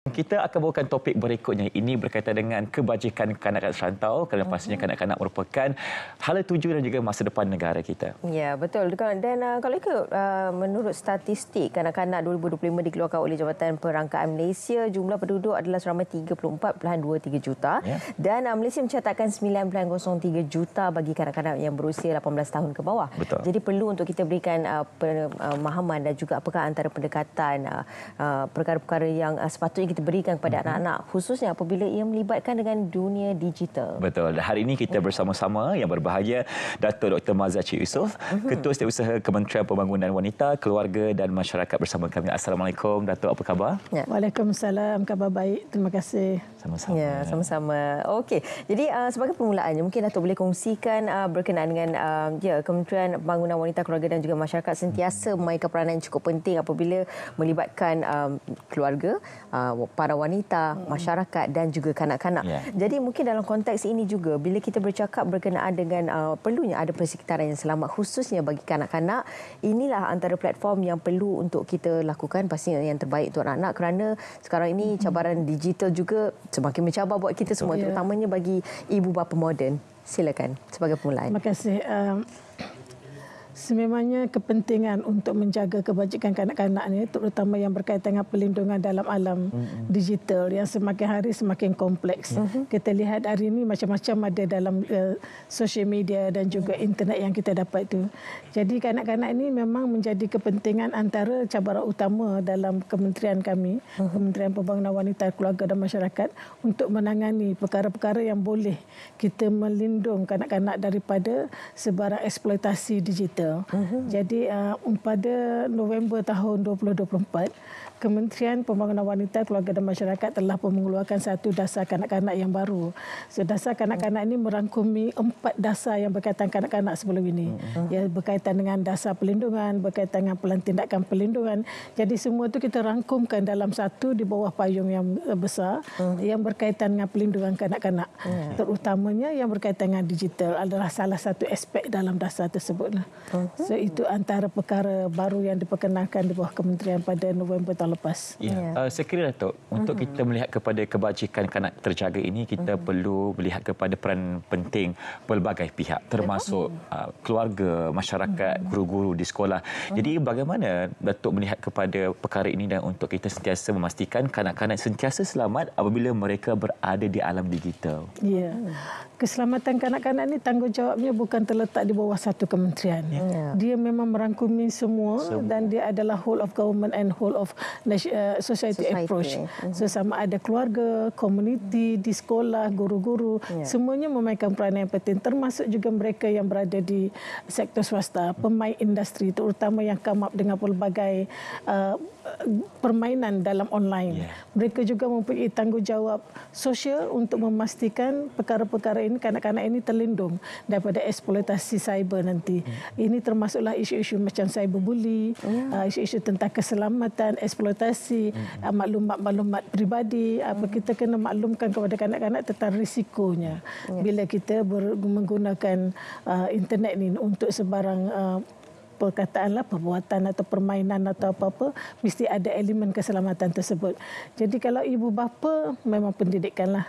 Kita akan bawakan topik berikutnya. Ini berkaitan dengan kebajikan kanak-kanak serantau kerana pastinya kanak-kanak merupakan hala tuju dan juga masa depan negara kita. Ya, betul. Dan kalau ikut menurut statistik kanak-kanak 2025 dikeluarkan oleh Jabatan Perangkaan Malaysia, jumlah penduduk adalah seramai 34.23 juta. Ya. Dan Malaysia mencatatkan 9.03 juta bagi kanak-kanak yang berusia 18 tahun ke bawah. Betul. Jadi perlu untuk kita berikan pemahaman dan juga apakah antara pendekatan perkara-perkara yang sepatutnya kita berikan kepada anak-anak, khususnya apabila ia melibatkan dengan dunia digital. Betul. Dan hari ini kita bersama-sama yang berbahagia Dato' Dr. Mazah Cik Yusof, Ketua Setiausaha Kementerian Pembangunan Wanita, Keluarga dan Masyarakat bersama kami. Assalamualaikum Dato', apa khabar? Ya. Waalaikumsalam, khabar baik. Terima kasih. Sama-sama. Ya, sama-sama. Okey. Jadi sebagai permulaannya mungkin Dato' boleh kongsikan berkenaan dengan Kementerian Pembangunan Wanita, Keluarga dan juga Masyarakat sentiasa memainkan peranan yang cukup penting apabila melibatkan keluarga, para wanita, masyarakat dan juga kanak-kanak. Yeah. Jadi mungkin dalam konteks ini juga bila kita bercakap berkenaan dengan perlunya ada persekitaran yang selamat khususnya bagi kanak-kanak, inilah antara platform yang perlu untuk kita lakukan, pastinya yang terbaik untuk anak-anak kerana sekarang ini cabaran digital juga semakin mencabar buat kita semua, terutamanya bagi ibu bapa moden. Silakan sebagai permulaan. Terima kasih. Sememangnya kepentingan untuk menjaga kebajikan kanak-kanak ini, terutama yang berkaitan dengan perlindungan dalam alam digital yang semakin hari semakin kompleks. Kita lihat hari ini macam-macam ada dalam social media dan juga internet yang kita dapat itu. Jadi kanak-kanak ini memang menjadi kepentingan antara cabaran utama dalam kementerian kami, Kementerian Pembangunan Wanita, Keluarga dan Masyarakat, untuk menangani perkara-perkara yang boleh kita melindung kanak-kanak daripada sebarang eksploitasi digital. Jadi pada November tahun 2024, Kementerian Pembangunan Wanita, Keluarga dan Masyarakat telah mengeluarkan satu dasar kanak-kanak yang baru. So, dasar kanak-kanak ini merangkumi 4 dasar yang berkaitan kanak-kanak sebelum ini. Yang berkaitan dengan dasar perlindungan, berkaitan dengan tindakan perlindungan. Jadi semua itu kita rangkumkan dalam satu di bawah payung yang besar yang berkaitan dengan perlindungan kanak-kanak. Terutamanya yang berkaitan dengan digital adalah salah satu aspek dalam dasar tersebut. So itu antara perkara baru yang diperkenalkan di bawah kementerian pada November tahun lepas. Ya. Saya kira Datuk, untuk kita melihat kepada kebajikan kanak terjaga ini, kita perlu melihat kepada peran penting pelbagai pihak, termasuk keluarga, masyarakat, guru-guru di sekolah. Jadi bagaimana Datuk melihat kepada perkara ini dan untuk kita sentiasa memastikan kanak-kanak sentiasa selamat apabila mereka berada di alam digital? Ya. Keselamatan kanak-kanak ini tanggungjawabnya bukan terletak di bawah satu kementerian. Dia memang merangkumi semua dan dia adalah whole of government and whole of society approach. So sama ada keluarga, komuniti, di sekolah, guru-guru, semuanya memainkan peranan yang penting, termasuk juga mereka yang berada di sektor swasta, pemain industri, terutama yang come up dengan pelbagai permainan dalam online. Mereka juga mempunyai tanggungjawab sosial untuk memastikan perkara-perkara ini, kanak-kanak ini terlindung daripada eksploitasi cyber nanti. Ini termasuklah isu-isu macam cyberbully, isu-isu tentang keselamatan, eksploitasi maklumat-maklumat peribadi. Kita kena maklumkan kepada kanak-kanak tentang risikonya bila kita menggunakan internet ini untuk sebarang perkataanlah perbuatan atau permainan atau apa-apa, mesti ada elemen keselamatan tersebut. Jadi kalau ibu bapa memang pendidikanlah.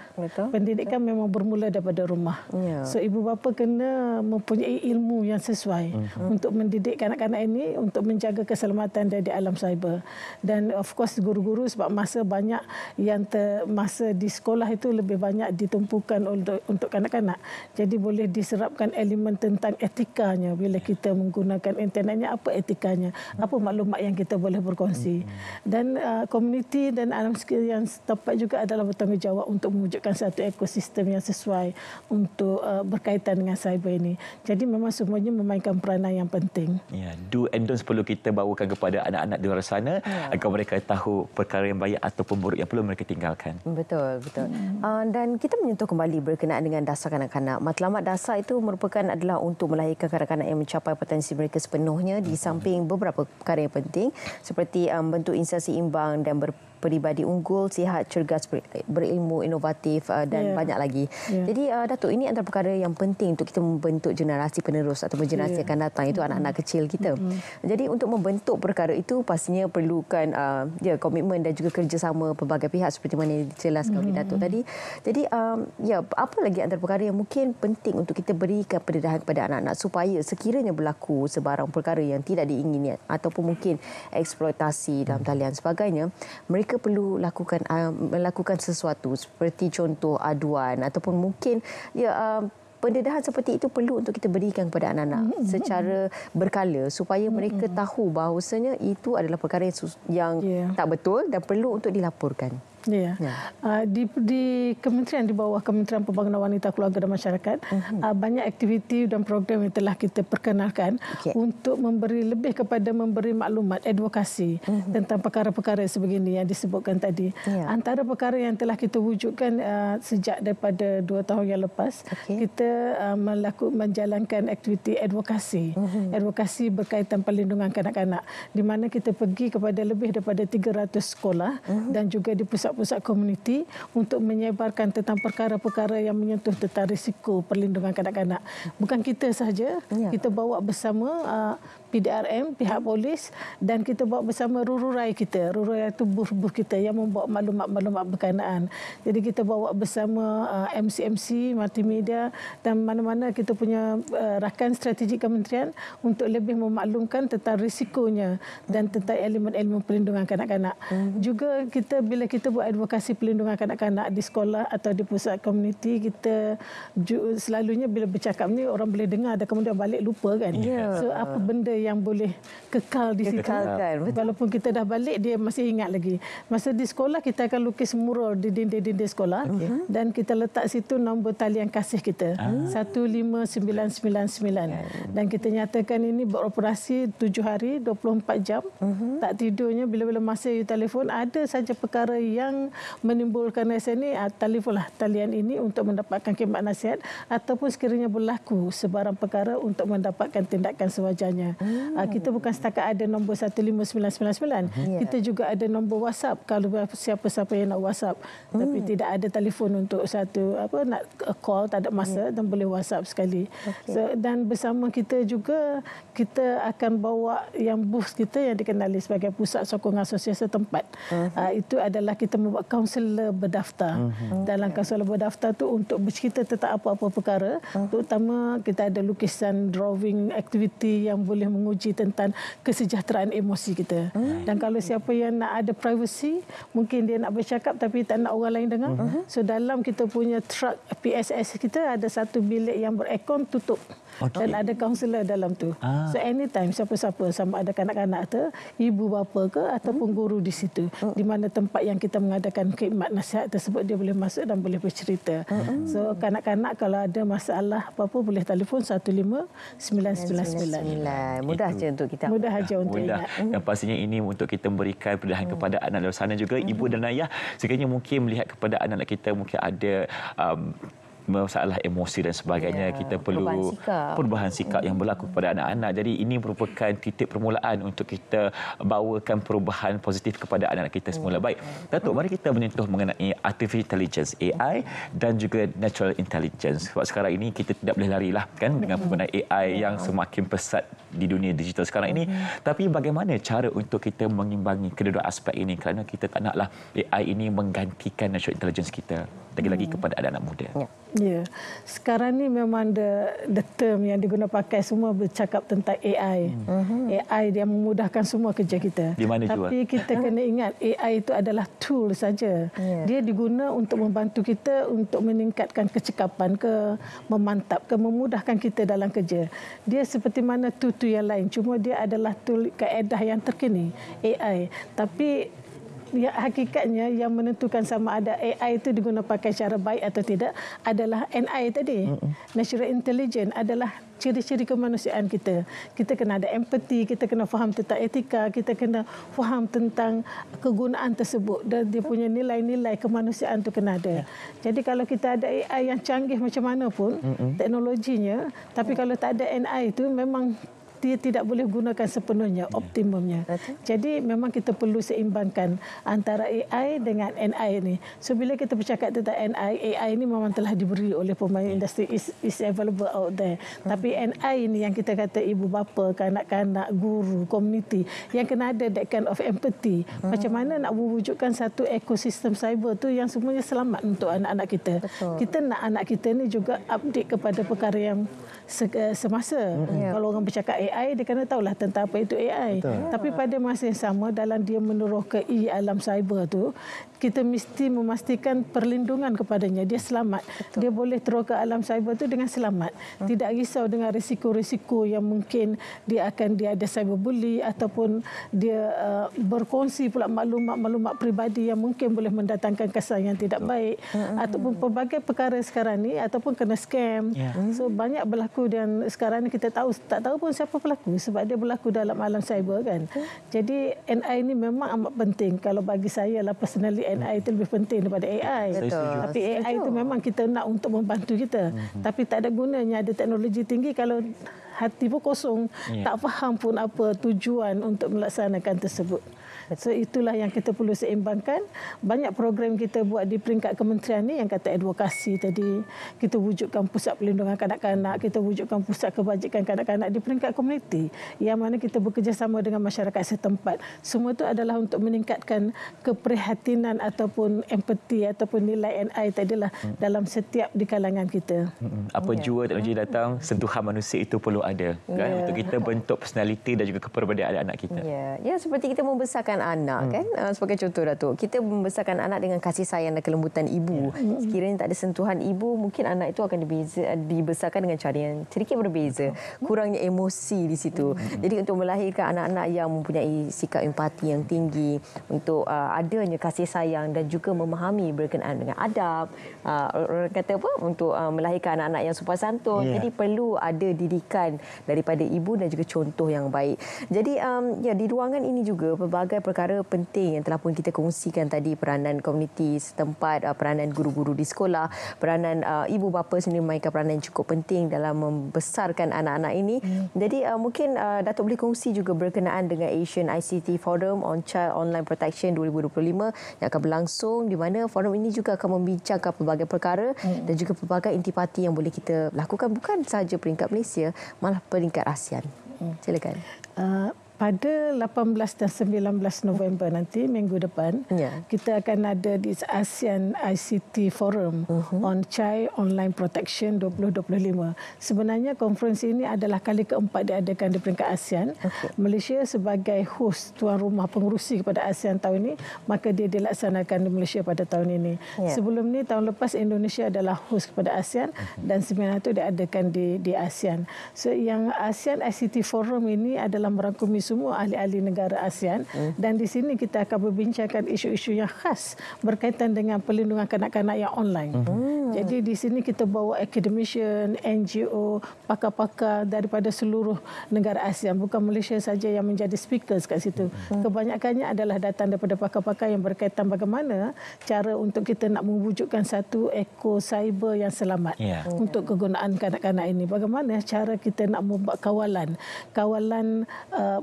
Pendidikan memang bermula daripada rumah. So ibu bapa kena mempunyai ilmu yang sesuai untuk mendidik kanak-kanak ini untuk menjaga keselamatan dari alam cyber. Dan of course guru-guru sebab masa banyak yang masa di sekolah itu lebih banyak ditumpukan untuk kanak-kanak. Jadi boleh diserapkan elemen tentang etikanya bila kita menggunakan internet. Apa etikanya, apa maklumat yang kita boleh berkongsi. Dan komuniti dan alam sekitar yang setempat juga adalah bertanggungjawab untuk mewujudkan satu ekosistem yang sesuai untuk berkaitan dengan cyber ini. Jadi memang semuanya memainkan peranan yang penting. Ya, do and don'ts perlu kita bawakan kepada anak-anak di luar sana agar mereka tahu perkara yang baik ataupun buruk yang perlu mereka tinggalkan. Betul. Dan kita menyentuh kembali berkenaan dengan dasar kanak-kanak. Matlamat dasar itu adalah untuk melahirkan kanak-kanak yang mencapai potensi mereka sepenuhnya di samping beberapa perkara yang penting seperti bentuk instansi imbang dan peribadi unggul, sihat, cergas, berilmu, inovatif dan banyak lagi. Jadi Datuk, ini antara perkara yang penting untuk kita membentuk generasi penerus atau generasi akan datang, itu anak-anak kecil kita. Jadi untuk membentuk perkara itu pastinya perlukan komitmen dan juga kerjasama pelbagai pihak seperti mana yang dijelaskan oleh Datuk tadi. Jadi apa lagi antara perkara yang mungkin penting untuk kita berikan pendedahan kepada anak-anak supaya sekiranya berlaku sebarang perkara yang tidak diingini ataupun mungkin eksploitasi dalam talian sebagainya, mereka perlu melakukan sesuatu seperti contoh aduan ataupun mungkin pendedahan seperti itu perlu untuk kita berikan kepada anak-anak secara berkala supaya mereka tahu bahawasanya itu adalah perkara yang tak betul dan perlu untuk dilaporkan. Di kementerian, di bawah Kementerian Pembangunan Wanita, Keluarga dan Masyarakat, banyak aktiviti dan program yang telah kita perkenalkan untuk memberi maklumat, advokasi tentang perkara-perkara sebegini yang disebutkan tadi. Antara perkara yang telah kita wujudkan sejak daripada 2 tahun yang lepas, kita menjalankan aktiviti advokasi. Advokasi berkaitan perlindungan kanak-kanak, di mana kita pergi kepada lebih daripada 300 sekolah dan juga di pusat-pusat komuniti untuk menyebarkan tentang perkara-perkara yang menyentuh tentang risiko perlindungan kanak-kanak. Bukan kita sahaja, kita bawa bersama PDRM, pihak polis, dan kita bawa bersama rururai kita. Rururai itu buh-buh kita yang membawa maklumat-maklumat berkenaan. Jadi kita bawa bersama MC-MC, multimedia dan mana-mana kita punya rakan strategik kementerian untuk lebih memaklumkan tentang risikonya dan tentang elemen-elemen perlindungan kanak-kanak. Juga bila kita buat advokasi perlindungan kanak-kanak di sekolah atau di pusat komuniti, kita selalunya bila bercakap ni orang boleh dengar dan kemudian balik lupa kan. So apa benda yang boleh kekal di situ. Walaupun kita dah balik, dia masih ingat lagi. Masa di sekolah, kita akan lukis mural di dinding-dinding sekolah dan kita letak situ nombor talian kasih kita, 15999. Dan kita nyatakan ini beroperasi 7 hari, 24 jam. Tak tidurnya, bila-bila masa you telefon, ada saja perkara yang menimbulkan rasa ni, telefonlah talian ini untuk mendapatkan khidmat nasihat ataupun sekiranya berlaku sebarang perkara untuk mendapatkan tindakan sewajarnya. Kita bukan setakat ada nombor 15999. Kita juga ada nombor WhatsApp kalau siapa-siapa yang nak WhatsApp. Tapi tidak ada telefon untuk nak call, tak ada masa dan boleh WhatsApp sekali. Dan bersama kita juga, kita akan bawa yang booth kita yang dikenali sebagai Pusat Sokongan Sosial Setempat. Itu adalah kita membuat kaunselor berdaftar. Dalam kaunselor berdaftar tu untuk bercerita tentang apa-apa perkara, terutama kita ada lukisan, drawing, aktiviti yang boleh menguji tentang kesejahteraan emosi kita. Dan kalau siapa yang nak ada privacy, mungkin dia nak bercakap tapi tak nak orang lain dengar. So dalam kita punya truck PSS kita ada satu bilik yang berekon tutup. Dan ada kaunselor dalam tu. So anytime siapa-siapa, sama ada kanak-kanak tu, ibu bapa ke ataupun guru di situ, di mana tempat yang kita mengadakan khidmat nasihat tersebut, dia boleh masuk dan boleh bercerita. So kanak-kanak kalau ada masalah apa-apa boleh telefon 15999. Mudah je untuk kita. Mudah aja untuk ingat. Dan pastinya ini untuk kita memberikan pendedahan kepada anak luar sana juga, ibu dan ayah sekiranya mungkin melihat kepada anak-anak kita mungkin ada masalah emosi dan sebagainya, kita perlu perubahan sikap yang berlaku kepada anak-anak. Jadi ini merupakan titik permulaan untuk kita bawakan perubahan positif kepada anak-anak kita semula. Baik, Datuk, mari kita menyentuh mengenai artificial intelligence, AI dan juga natural intelligence. Sebab sekarang ini kita tidak boleh larilah kan dengan penggunaan AI yang semakin pesat di dunia digital sekarang ini. Tapi bagaimana cara untuk kita mengimbangi kedua aspek ini, kerana kita tak naklah AI ini menggantikan natural intelligence kita, lagi-lagi kepada anak-anak muda. Ya, sekarang ni memang the term yang diguna pakai semua bercakap tentang AI. AI dia memudahkan semua kerja kita. Di mana juga? Tapi kita kena ingat AI itu adalah tool saja. Dia diguna untuk membantu kita untuk meningkatkan kecekapan ke, memantap ke, memudahkan kita dalam kerja. Dia seperti mana tool yang lain, cuma dia adalah tool kaedah yang terkini, AI. Tapi hakikatnya yang menentukan sama ada AI itu diguna pakai cara baik atau tidak adalah NI tadi. Natural Intelligence adalah ciri-ciri kemanusiaan kita. Kita kena ada empati, kita kena faham tentang etika, kita kena faham tentang kegunaan tersebut dan dia punya nilai-nilai kemanusiaan itu kena ada. Jadi kalau kita ada AI yang canggih macam mana pun teknologinya, tapi kalau tak ada NI itu memang dia tidak boleh gunakan sepenuhnya, optimumnya. Jadi memang kita perlu seimbangkan antara AI dengan NI ini. So bila kita bercakap tentang NI, AI ini memang telah diberi oleh pemain industri, is available out there. Tapi NI ini yang kita kata ibu bapa, kanak-kanak, guru, komuniti, yang kena ada that kind of empathy. Macam mana nak mewujudkan satu ekosistem cyber tu yang semuanya selamat untuk anak-anak kita. Kita nak anak kita ni juga update kepada perkara yang semasa. Kalau orang bercakap AI, dia kena tahulah tentang apa itu AI. Tapi pada masa yang sama, dalam dia meneroh ke alam cyber tu, kita mesti memastikan perlindungan kepadanya. Dia selamat. Dia boleh terus ke alam cyber tu dengan selamat. Tidak risau dengan risiko-risiko yang mungkin dia ada cyberbully ataupun dia berkongsi pula maklumat peribadi yang mungkin boleh mendatangkan kesan yang tidak baik ataupun pelbagai perkara sekarang ni ataupun kena scam. So banyak berlaku dan sekarang ni kita tak tahu pun siapa pelaku sebab dia berlaku dalam alam cyber kan. Jadi NI ni memang amat penting. Kalau bagi saya lah personally, NI itu lebih penting daripada AI. Tapi AI itu memang kita nak untuk membantu kita. Tapi tak ada gunanya ada teknologi tinggi kalau hati pun kosong, tak faham pun apa tujuan untuk melaksanakan tersebut. So itulah yang kita perlu seimbangkan. Banyak program kita buat di peringkat kementerian ni yang kata advokasi tadi. Kita wujudkan pusat perlindungan kanak-kanak, kita wujudkan pusat kebajikan kanak-kanak di peringkat komuniti yang mana kita bekerjasama dengan masyarakat setempat. Semua itu adalah untuk meningkatkan keprihatinan ataupun empati ataupun nilai NI tadilah dalam setiap di kalangan kita. Apa jua teknologi datang, sentuhan manusia itu perlu ada kan untuk kita bentuk personaliti dan juga kepribadian anak-anak kita. Ya, seperti kita membesarkan anak kan, sebagai contoh Datuk, kita membesarkan anak dengan kasih sayang dan kelembutan ibu. Sekiranya tak ada sentuhan ibu, mungkin anak itu akan dibesarkan dengan cara yang sedikit berbeza. Kurangnya emosi di situ. Jadi untuk melahirkan anak-anak yang mempunyai sikap empati yang tinggi, untuk adanya kasih sayang dan juga memahami berkenaan dengan adab, orang kata apa, untuk melahirkan anak-anak yang sopan santun. Jadi perlu ada didikan daripada ibu dan juga contoh yang baik. Jadi di ruangan ini juga pelbagai perkara penting yang telah pun kita kongsikan tadi, peranan komuniti setempat, peranan guru-guru di sekolah, peranan ibu bapa sendiri memainkan peranan yang cukup penting dalam membesarkan anak-anak ini. Jadi mungkin Datuk boleh kongsi juga berkenaan dengan Asian ICT Forum on Child Online Protection 2025 yang akan berlangsung, di mana forum ini juga akan membincangkan pelbagai perkara dan juga pelbagai intipati yang boleh kita lakukan bukan sahaja peringkat Malaysia, malah peringkat ASEAN. Silakan. Pada 18 dan 19 November nanti, minggu depan, kita akan ada di ASEAN ICT Forum on Child Online Protection 2025. Sebenarnya konferensi ini adalah kali keempat diadakan di peringkat ASEAN. Malaysia sebagai host tuan rumah pengerusi kepada ASEAN tahun ini, maka dia dilaksanakan di Malaysia pada tahun ini. Sebelum ni, tahun lepas Indonesia adalah host kepada ASEAN dan seminar itu diadakan di ASEAN. So yang ASEAN ICT Forum ini adalah merangkumi semua ahli-ahli negara ASEAN dan di sini kita akan berbincangkan isu-isu yang khas berkaitan dengan perlindungan kanak-kanak yang online. Jadi di sini kita bawa academician, NGO, pakar-pakar daripada seluruh negara ASEAN, bukan Malaysia saja yang menjadi speakers kat situ. Kebanyakannya adalah datang daripada pakar-pakar yang berkaitan bagaimana cara untuk kita nak mewujudkan satu eko cyber yang selamat untuk kegunaan kanak-kanak ini. Bagaimana cara kita nak membuat kawalan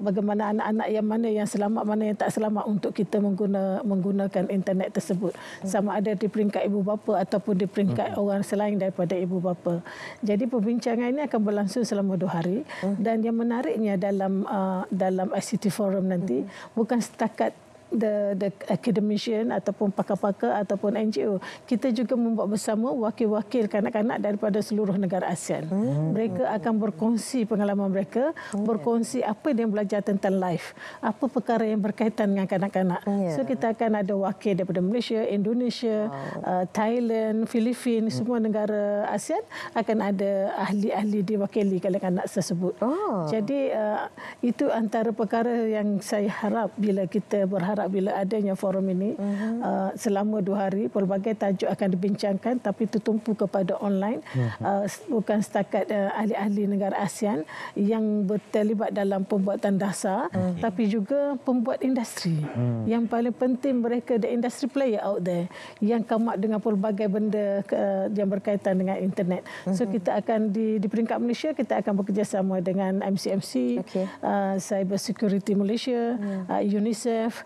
bagaimana anak-anak yang mana yang selamat, mana yang tak selamat untuk kita menggunakan internet tersebut. Sama ada di peringkat ibu bapa ataupun di peringkat orang selain daripada ibu bapa. Jadi perbincangan ini akan berlangsung selama 2 hari dan yang menariknya dalam ICT Forum nanti bukan setakat the academician ataupun pakar-pakar ataupun NGO. Kita juga membuat bersama wakil-wakil kanak-kanak daripada seluruh negara ASEAN. Mereka akan berkongsi pengalaman mereka, berkongsi apa yang belajar tentang life, apa perkara yang berkaitan dengan kanak-kanak. So kita akan ada wakil daripada Malaysia, Indonesia, Thailand, Filipina, semua negara ASEAN akan ada ahli-ahli diwakili kanak-kanak tersebut. Jadi itu antara perkara yang saya harap bila kita berharap berharap bila adanya forum ini selama 2 hari pelbagai tajuk akan dibincangkan tapi tertumpu kepada online, bukan setakat ahli-ahli negara ASEAN yang terlibat dalam pembuatan dasar tapi juga pembuat industri. Yang paling penting mereka the industry player out there yang come up dengan pelbagai benda yang berkaitan dengan internet. So kita akan di peringkat Malaysia kita akan bekerjasama dengan MCMC, Cyber Security Malaysia, UNICEF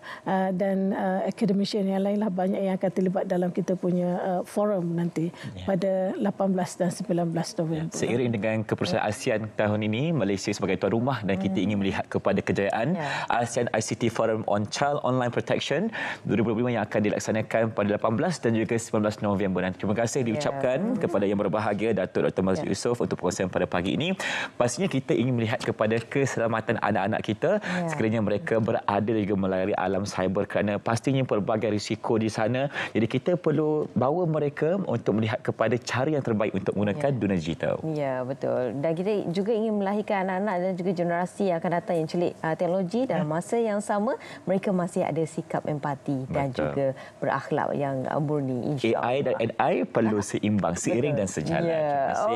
dan academician yang lainlah, banyak yang akan terlibat dalam kita punya forum nanti pada 18 dan 19 November. Seiring dengan keputusan ASEAN tahun ini, Malaysia sebagai tuan rumah dan kita ingin melihat kepada kejayaan ASEAN ICT Forum on Child Online Protection 2025 yang akan dilaksanakan pada 18 dan juga 19 November nanti. Terima kasih diucapkan kepada yang berbahagia Datuk Dr. Mazli Yusof untuk perkongsian pada pagi ini. Pastinya kita ingin melihat kepada keselamatan anak-anak kita sekiranya mereka berada dan juga melayari alam cyber kerana pastinya pelbagai risiko di sana. Jadi kita perlu bawa mereka untuk melihat kepada cara yang terbaik untuk menggunakan dunia digital. Ya, betul. Dan kita juga ingin melahirkan anak-anak dan juga generasi yang akan datang yang celik teknologi dalam masa yang sama mereka masih ada sikap empati dan juga berakhlak yang murni, insya-Allah. AI dan NI perlu seimbang, seiring dan sejalan. Terima kasih.